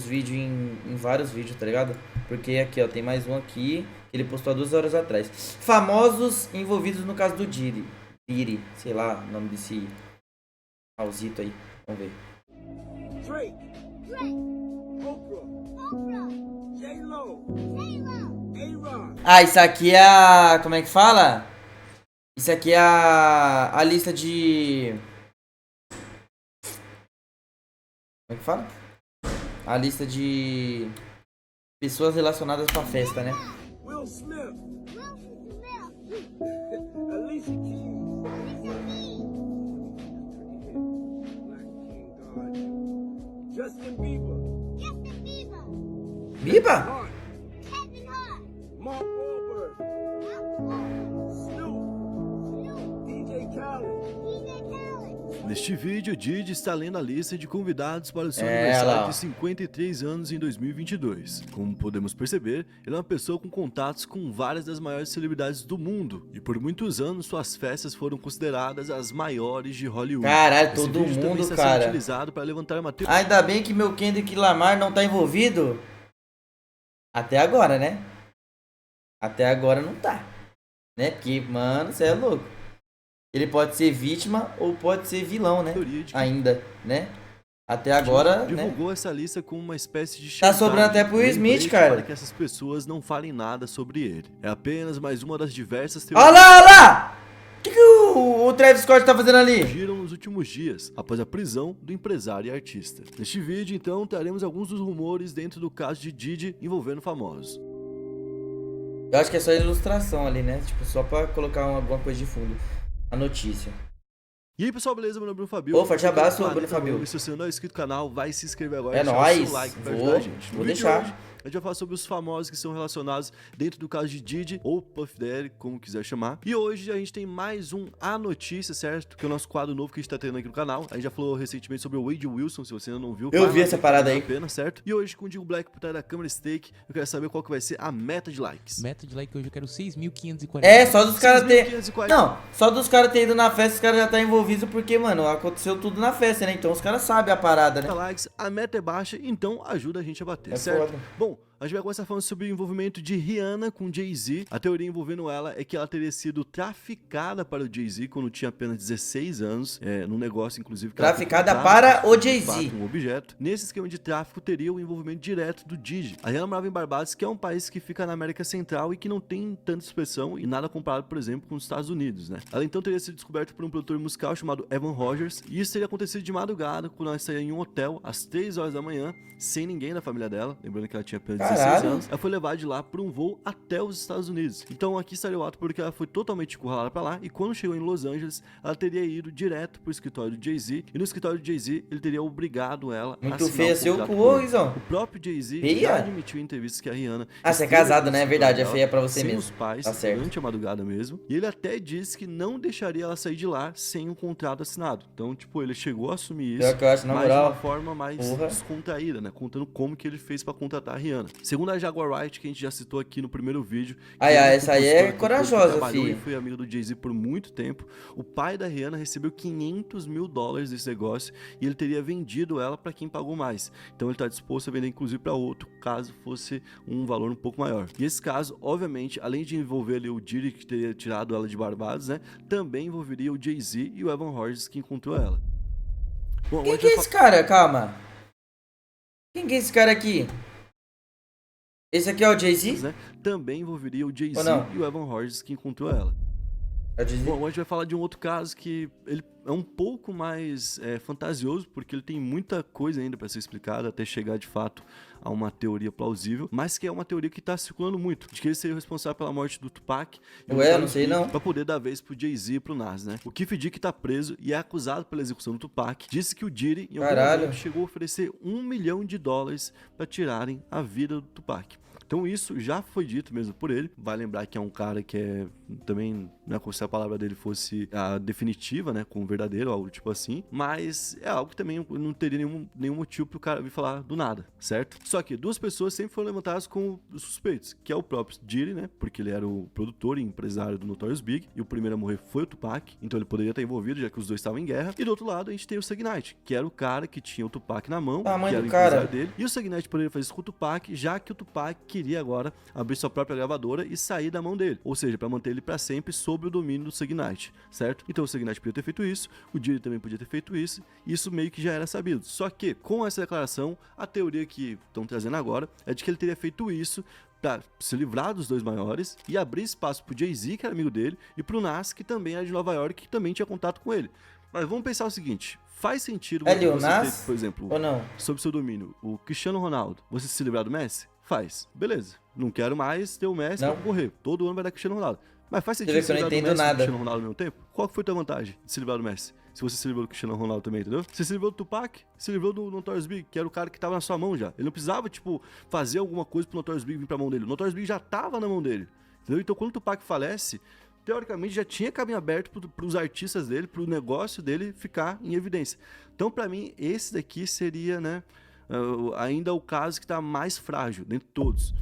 vídeos em vários vídeos, tá ligado? Porque aqui, ó, tem mais um aqui que ele postou há 2 horas atrás. Famosos envolvidos no caso do Diddy. Diddy, sei lá o nome desse Raulzito aí. Vamos ver. Drake, Oprah, J-Lo, A-Rod. Ah, isso aqui é a... Como é que fala? Isso aqui é a lista de... Como é que fala? A lista de pessoas relacionadas com a festa, né? Will Smith, Alicia Keys, Black King God, Justin Bieber, Biba? Hart, Mark Wahlberg, Snoop, DJ Khaled. Neste vídeo, Diddy está lendo a lista de convidados para o seu É, aniversário lá, ó. de 53 anos em 2022. Como podemos perceber, ele é uma pessoa com contatos com várias das maiores celebridades do mundo, e por muitos anos suas festas foram consideradas as maiores de Hollywood. Caralho, Esse todo vídeo também mundo, está cara. sendo utilizado para levantar uma teoria. Ainda bem que meu Kendrick Lamar não tá envolvido. Até agora, né? Até agora não tá. Né? Porque, mano, você é louco. Ele pode ser vítima ou pode ser vilão, né? de que Ainda, né? Até agora, né? divulgou essa lista como uma espécie de Tá sobrando até pro Will lembrete Smith, cara. para que essas pessoas não falem nada sobre ele. É apenas mais uma das diversas Olha teorias lá, olha lá! O que o Travis Scott tá fazendo ali? surgiram nos últimos dias, após a prisão do empresário e artista. Neste vídeo, então, traremos alguns dos rumores dentro do caso de Diddy envolvendo famosos. Eu acho que é só ilustração ali, né? Tipo, só pra colocar alguma coisa de fundo. A notícia. E aí, pessoal, beleza? Meu nome é Bruno Fabio. Ô, forte abraço, Planeta Bruno Fabio. Globo. E se você não é inscrito no canal, vai se inscrever agora. É deixar o nóis. seu like pra Vou- ajudar a gente. No vou vídeo de deixar. hoje, a gente vai falar sobre os famosos que são relacionados dentro do caso de Diddy ou Puff Daddy, como quiser chamar. E hoje a gente tem mais um A Notícia, certo? Que é o nosso quadro novo que a gente tá tendo aqui no canal. A gente já falou recentemente sobre o Wade Wilson, se você ainda não viu. Eu vai vi lá, essa que parada vale aí. a pena, certo? E hoje, com o Digo Black por trás da câmera Steak, eu quero saber qual que vai ser a meta de likes. Meta de like hoje eu quero 6.540. É, só dos caras ter. 6.540. Não, só dos caras ter ido na festa, os caras já tá envolvidos porque, mano, aconteceu tudo na festa, né? Então os caras sabem a parada, né? Likes, a meta é baixa, então ajuda a gente a bater, É certo? foda. Bom, a gente vai começar falando sobre o envolvimento de Rihanna com Jay-Z. A teoria envolvendo ela é que ela teria sido traficada para o Jay-Z quando tinha apenas 16 anos, num negócio, inclusive... que ela foi Traficada comprada, para o de Jay-Z. fato, um objeto. Nesse esquema de tráfico, teria o envolvimento direto do Diddy. A Rihanna morava em Barbados, que é um país que fica na América Central e que não tem tanta expressão e nada comparado, por exemplo, com os Estados Unidos, né? Ela então teria sido descoberta por um produtor musical chamado Evan Rogers, e isso teria acontecido de madrugada, quando ela saía em um hotel às 3 horas da manhã, sem ninguém da família dela, lembrando que ela tinha apenas 16 Caralho. anos. Ela foi levada de lá por um voo até os Estados Unidos. Então aqui estaria o ato porque ela foi totalmente encurralada pra lá, e quando chegou em Los Angeles, ela teria ido direto pro escritório do Jay-Z, e no escritório do Jay-Z, ele teria obrigado ela a Muito assinar feia um seu contrato cu, com ele. Guizão. O próprio Jay-Z Feia? já admitiu em entrevistas que a Rihanna... Ah, você é esteve casado, no né? É escritório verdade, é dela, feia pra você sem mesmo. os pais, Tá certo. durante a madrugada mesmo, e ele até disse que não deixaria ela sair de lá sem um contrato assinado. Então, tipo, ele chegou a assumir isso, Pior que eu acho, na mas de moral, uma forma mais porra. descontraída, né? Contando como que ele fez pra contratar a Rihanna. Segundo a Jaguar Wright, que a gente já citou aqui no primeiro vídeo... Ai, Rihanna, ai, essa aí é compositora, corajosa, que trabalhou filho. e foi amiga do Jay-Z por muito tempo. O pai da Rihanna recebeu $500 mil desse negócio e ele teria vendido ela pra quem pagou mais. Então ele tá disposto a vender inclusive pra outro, caso fosse um valor um pouco maior. E esse caso, obviamente, além de envolver ali o Diddy, que teria tirado ela de Barbados, né? Também envolveria o Jay-Z e o Evan Rogers, que encontrou ela. Bom, Quem hoje que é vai esse cara? Calma. Quem que é esse cara aqui? Esse aqui é o Jay-Z? né? Também envolveria o Ou Jay-Z não? e o Evan Rogers, que encontrou ela. É o Jay-Z? Bom, hoje a gente vai falar de um outro caso que ele é um pouco mais fantasioso, porque ele tem muita coisa ainda para ser explicada até chegar de fato a uma teoria plausível, mas que é uma teoria que tá circulando muito, de que ele seria o responsável pela morte do Tupac e Ué, não sei não. para poder dar vez pro Jay-Z e pro Nas, né? O Kef Dick tá preso e é acusado pela execução do Tupac, disse que o Diddy em algum Caralho. momento chegou a oferecer $1 milhão para tirarem a vida do Tupac. Então isso já foi dito mesmo por ele. Vai lembrar que é um cara que é também não é como se a palavra dele fosse a definitiva, né, como verdadeiro, algo tipo assim, mas é algo que também não teria nenhum motivo pro cara vir falar do nada, certo? Só que duas pessoas sempre foram levantadas como suspeitos, que é o próprio Diddy, né, porque ele era o produtor e empresário do Notorious Big, e o primeiro a morrer foi o Tupac, então ele poderia estar envolvido, já que os dois estavam em guerra. E do outro lado, a gente tem o Suge Knight, que era o cara que tinha o Tupac na mão, A mãe que era do o cara. empresário dele, e o Suge Knight poderia fazer isso com o Tupac, já que o Tupac queria agora abrir sua própria gravadora e sair da mão dele, ou seja, para manter ele para sempre sob o domínio do Suge Knight, certo? Então o Suge Knight podia ter feito isso, o Diddy também podia ter feito isso, e isso meio que já era sabido. Só que, com essa declaração, a teoria que estão trazendo agora é de que ele teria feito isso para se livrar dos dois maiores e abrir espaço pro Jay-Z, que era amigo dele, e pro Nas, que também era de Nova York, que também tinha contato com ele. Mas vamos pensar o seguinte, faz sentido É Lil você Nas? ter, por exemplo, Ou não? sob seu domínio, o Cristiano Ronaldo, você se livrar do Messi? Faz. Beleza. Não quero mais ter o Messi Não. pra correr. Todo ano vai dar Cristiano Ronaldo. Mas faz Você sentido vê se que eu não livrar do entendo Messi e do nada. Cristiano Ronaldo ao mesmo tempo? Qual que foi a tua vantagem de se livrar do Messi? Se você se livrou do Cristiano Ronaldo também, entendeu? Você se livrou do Tupac, se livrou do Notorious Big, que era o cara que tava na sua mão já. Ele não precisava, tipo, fazer alguma coisa pro Notorious Big vir pra mão dele. O Notorious Big já tava na mão dele, entendeu? Então quando o Tupac falece, teoricamente já tinha caminho aberto pros artistas dele, pro negócio dele ficar em evidência. Então pra mim, esse daqui seria, né, ainda o caso que tá mais frágil dentre todos.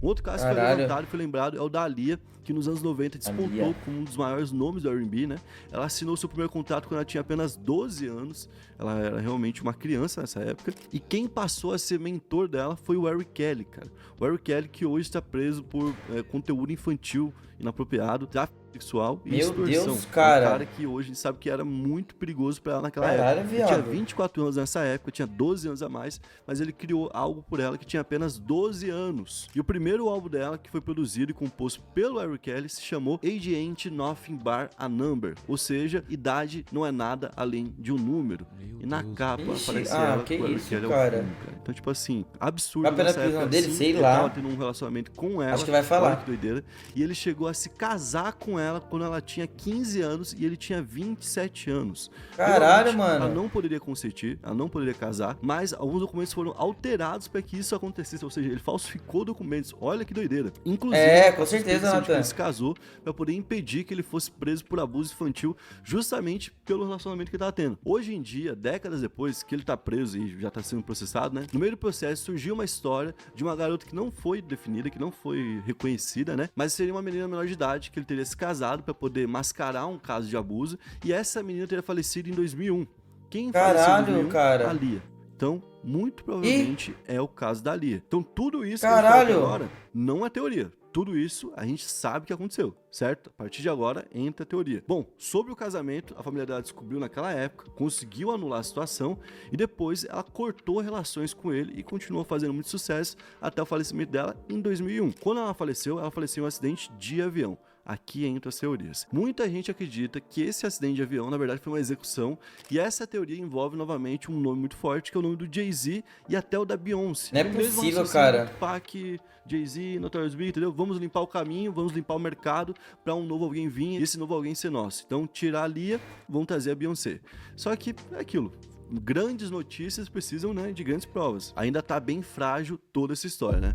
Um outro caso que foi Caralho. levantado e foi lembrado é o da Aaliyah, que nos anos 90 despontou Aaliyah. como um dos maiores nomes do R&B, né? Ela assinou seu primeiro contrato quando ela tinha apenas 12 anos. Ela era realmente uma criança nessa época. E quem passou a ser mentor dela foi o R. Kelly, cara. O R. Kelly que hoje está preso por conteúdo infantil inapropriado, tráfico sexual e Meu extorsão. Deus, É um cara. cara que hoje a gente sabe que era muito perigoso pra ela naquela Caralho, época. Ele tinha viado. 24 anos nessa época, tinha 12 anos a mais, mas ele criou algo por ela que tinha apenas 12 anos. E o primeiro álbum dela, que foi produzido e composto pelo R. Kelly, se chamou Age Ain't Nothing But a Number, ou seja, idade não é nada além de um número. Meu E na Deus. capa Ixi, aparece ah, ela que com o R. isso, Kelly ao cara. fundo, cara. Então, tipo assim, absurdo Vai pela nessa prisão época, dele, assim, sei ele lá. tava tendo um relacionamento com ela. Acho que vai falar. Olha que doideira. E ele chegou a se casar com ela quando ela tinha 15 anos e ele tinha 27 anos. Caralho, Realmente, mano. Ela não poderia consentir, ela não poderia casar, mas alguns documentos foram alterados para que isso acontecesse, ou seja, ele falsificou documentos. Olha que doideira. Inclusive, É, com a suspeita certeza, de que Nathan. ele se casou para poder impedir que ele fosse preso por abuso infantil, justamente pelo relacionamento que ele tava tendo. Hoje em dia, décadas depois que ele tá preso e já tá sendo processado, né? No meio do processo surgiu uma história de uma garota que não foi definida, que não foi reconhecida, né? Mas seria uma menina menor de idade que ele teria se casado para poder mascarar um caso de abuso, e essa menina teria falecido em 2001. Quem faleceu em Caralho, 2001? cara. A Lia. Então, muito provavelmente é o caso da Lia. Então, tudo isso que eu Caralho. falei agora não é teoria. Tudo isso a gente sabe que aconteceu, certo? A partir de agora entra a teoria. Bom, sobre o casamento, a família dela descobriu naquela época, conseguiu anular a situação e depois ela cortou relações com ele e continuou fazendo muito sucesso até o falecimento dela em 2001. Quando ela faleceu em um acidente de avião. Aqui entra as teorias. Muita gente acredita que esse acidente de avião, na verdade, foi uma execução, e essa teoria envolve novamente um nome muito forte, que é o nome do Jay-Z e até o da Beyoncé. Não é O mesmo possível, raciocínio cara. do Tupac, Jay-Z, Notorious Big, entendeu? Vamos limpar o caminho, vamos limpar o mercado para um novo alguém vir e esse novo alguém ser nosso. Então, tirar a Lia, vão trazer a Beyoncé. Só que é aquilo. Grandes notícias precisam, né, de grandes provas. Ainda tá bem frágil toda essa história, né?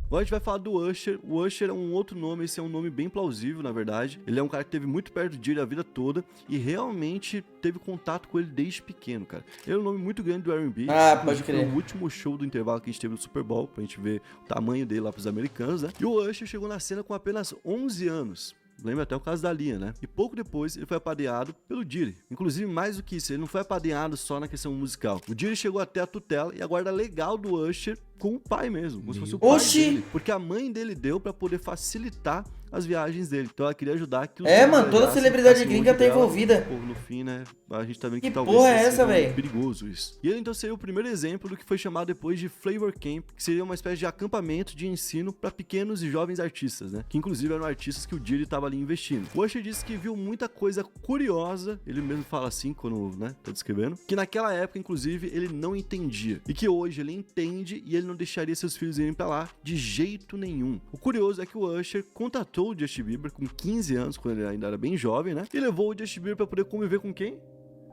Agora a gente vai falar do Usher. O Usher é um outro nome, esse é um nome bem plausível, na verdade. Ele é um cara que esteve muito perto de ele a vida toda e realmente teve contato com ele desde pequeno, cara. Ele é um nome muito grande do R&B. Ah, pode Inclusive, crer. foi o último show do intervalo que a gente teve no Super Bowl, pra gente ver o tamanho dele lá pros americanos, né? E o Usher chegou na cena com apenas 11 anos. Lembra até o caso da Lia, né? E pouco depois ele foi apadrinhado pelo Diddy. Inclusive, mais do que isso, ele não foi apadrinhado só na questão musical. O Diddy chegou até a tutela e a guarda legal do Usher com o pai mesmo, como se fosse o pai Oxi! dele. Porque a mãe dele deu pra poder facilitar as viagens dele. Então ela queria ajudar que os É, filhos mano, toda viajassem, celebridade ficassem gringa longe tá dela. envolvida. Pô, no fim, né, a gente tá vendo que Que talvez porra é tenha essa, sido véi? perigoso isso. E ele então seria o primeiro exemplo do que foi chamado depois de Flavor Camp, que seria uma espécie de acampamento de ensino para pequenos e jovens artistas, né? Que inclusive eram artistas que o Diddy tava ali investindo. O Usher disse que viu muita coisa curiosa, ele mesmo fala assim quando, né, tá descrevendo, que naquela época, inclusive, ele não entendia. E que hoje ele entende e ele não deixaria seus filhos irem pra lá de jeito nenhum. O curioso é que o Usher contatou o Justin Bieber com 15 anos, quando ele ainda era bem jovem, né? E levou o Justin Bieber pra poder conviver com quem?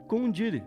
Com o Diddy.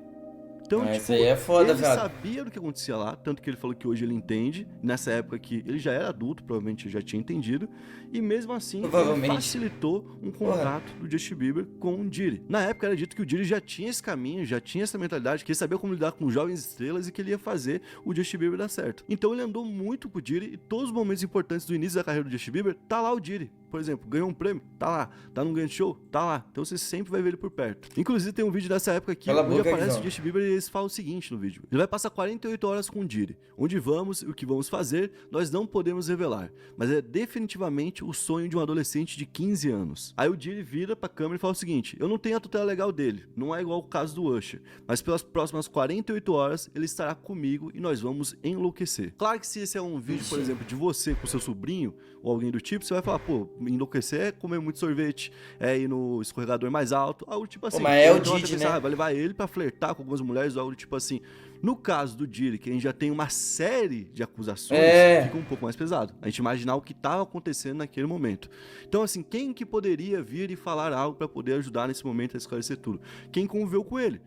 Então, Isso aí é foda, ele viado. sabia do que acontecia lá, tanto que ele falou que hoje ele entende, nessa época que ele já era adulto, provavelmente já tinha entendido, e mesmo assim ele Provavelmente. facilitou um contato do Justin Bieber com o Diddy. Na época era dito que o Diddy já tinha esse caminho, já tinha essa mentalidade, que ele sabia como lidar com jovens estrelas e que ele ia fazer o Justin Bieber dar certo. Então ele andou muito com o Diddy e todos os momentos importantes do início da carreira do Justin Bieber, tá lá o Diddy. Por exemplo, ganhou um prêmio, tá lá. Tá num grande show, tá lá. Então você sempre vai ver ele por perto. Inclusive tem um vídeo dessa época aqui, Cala a onde boca, aparece Guizão. o Justin Bieber e eles falam o seguinte no vídeo. Ele vai passar 48 horas com o Diddy. Onde vamos e o que vamos fazer, nós não podemos revelar. Mas é definitivamente o sonho de um adolescente de 15 anos. Aí o Diddy vira pra câmera e fala o seguinte: eu não tenho a tutela legal dele, não é igual o caso do Usher. Mas pelas próximas 48 horas, ele estará comigo e nós vamos enlouquecer. Claro que se esse é um vídeo, por exemplo, de você com seu sobrinho, ou alguém do tipo, você vai falar, pô, enlouquecer é comer muito sorvete, é ir no escorregador mais alto, algo tipo assim. Pô, mas é o Então, Diddy, até pensar, né? vai levar ele pra flertar com algumas mulheres, ou algo do tipo assim. No caso do Diddy, que a gente já tem uma série de acusações, fica um pouco mais pesado. A gente imaginar o que estava acontecendo naquele momento. Então, assim, quem que poderia vir e falar algo para poder ajudar nesse momento a esclarecer tudo? Quem conviveu com ele?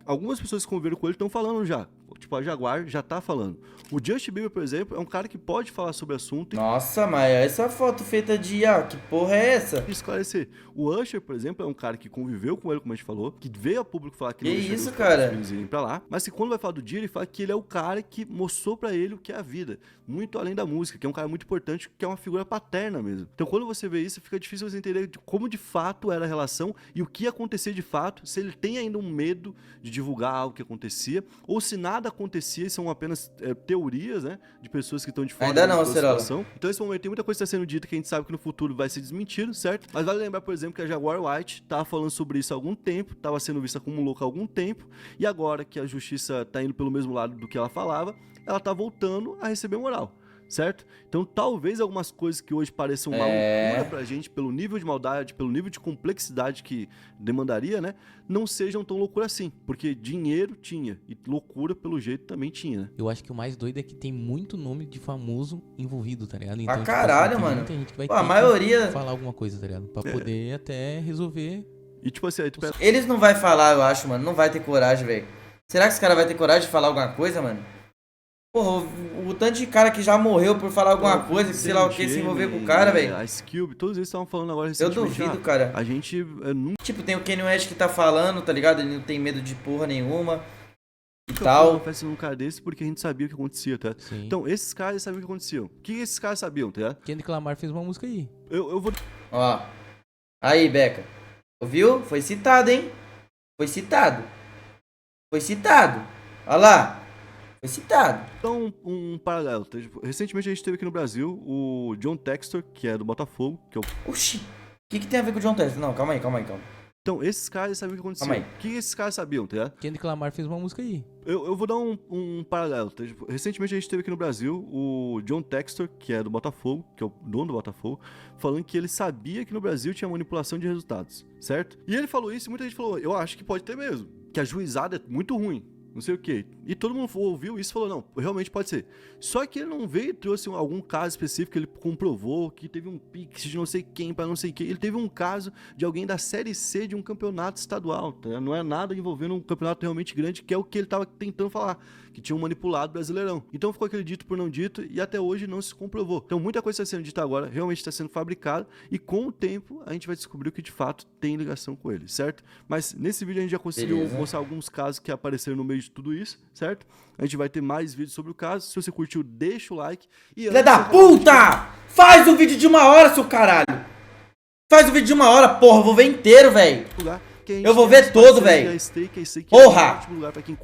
Algumas pessoas que conviveram com ele estão falando já. Tipo, a Jaguar já tá falando. O Justin Bieber, por exemplo, é um cara que pode falar sobre o assunto e Nossa, mas essa foto feita de que porra é essa? esclarecer. O Usher, por exemplo, é um cara que conviveu com ele, como a gente falou, que veio a público falar que não Que deixaria isso, os cara? filhos irem pra lá, mas que quando vai falar do Diddy, ele fala que ele é o cara que mostrou pra ele o que é a vida, muito além da música, que é um cara muito importante, que é uma figura paterna mesmo. Então, quando você vê isso, fica difícil você entender como de fato era a relação e o que ia acontecer de fato, se ele tem ainda um medo de divulgar algo que acontecia, ou se nada acontecia e são apenas teorias, né, de pessoas que estão de fora Ainda não, da Cerola. situação. Então, nesse momento, tem muita coisa que está sendo dita que a gente sabe que no futuro vai ser desmentido, certo? Mas vale lembrar, por exemplo, que a Jaguar White estava falando sobre isso há algum tempo, estava sendo vista como louca há algum tempo, e agora que a justiça está indo pelo mesmo lado do que ela falava, ela está voltando a receber moral. Certo? Então talvez algumas coisas que hoje pareçam uma loucura pra gente, pelo nível de maldade, pelo nível de complexidade que demandaria, né? Não sejam tão loucura assim. Porque dinheiro tinha, e loucura pelo jeito também tinha, né? Eu acho que o mais doido é que tem muito nome de famoso envolvido, tá ligado? Pra tipo caralho, tem mano. muita gente que vai Pô, ter a maioria- que falar alguma coisa, tá ligado? Pra poder até resolver. E tipo assim, aí tu pensa, Eles não vai falar, eu acho, mano. Não vai ter coragem, velho. Será que esse cara vai ter coragem de falar alguma coisa, mano? Porra, o tanto de cara que já morreu por falar alguma coisa, que sei lá o que, se envolver com o cara, velho. A Cube, todos eles estavam falando agora Eu recentemente. duvido, cara. A gente nunca Tipo, tem o Kanye West que tá falando, tá ligado? Ele não tem medo de porra nenhuma. E foi tal. uma festa num cara desse porque a gente sabia o que acontecia, tá? Sim. Então, esses caras sabiam o que acontecia. O que esses caras sabiam, tá ligado? Kendrick Lamar fez uma música aí. Eu vou Ó. Aí, Beca. Ouviu? Foi citado, hein? Foi citado. Foi citado. Olha lá. Foi citado. dar um paralelo. Tá? Tipo, recentemente a gente teve aqui no Brasil o John Textor, que é do Botafogo, que é o... Oxi. O que tem a ver com o John Textor? Não, calma aí. Então, esses caras sabiam o que acontecia. Calma aí. O que esses caras sabiam, tá ligado? Kendrick Lamar fez uma música aí. Eu vou dar um paralelo. Tá? Tipo, recentemente a gente teve aqui no Brasil o John Textor, que é do Botafogo, que é o dono do Botafogo, falando que ele sabia que no Brasil tinha manipulação de resultados, certo? E ele falou isso e muita gente falou, eu acho que pode ter mesmo, que a juizada é muito ruim. Não sei o que. E todo mundo ouviu isso e falou, não, realmente pode ser. Só que ele não veio e trouxe algum caso específico que ele comprovou que teve um pix de não sei quem pra não sei quem. Ele teve um caso de alguém da Série C de um campeonato estadual. Tá? Não é nada envolvendo um campeonato realmente grande, que é o que ele tava tentando falar, que tinham manipulado o Brasileirão. Então ficou aquele dito por não dito e até hoje não se comprovou. Então muita coisa está sendo dita agora, realmente está sendo fabricada e com o tempo a gente vai descobrir o que de fato tem ligação com ele, certo? Mas nesse vídeo a gente já conseguiu Beleza. mostrar alguns casos que apareceram no meio de tudo isso, certo? A gente vai ter mais vídeos sobre o caso. Se você curtiu, deixa o like. E Filha da puta! Faz um vídeo de 1 hora, seu caralho! Faz um vídeo de 1 hora, porra. Eu vou ver inteiro, velho. lugar que a gente Eu vou tem ver as todo, parcerias velho. da Stake, esse aqui Porra! É um ótimo lugar pra quem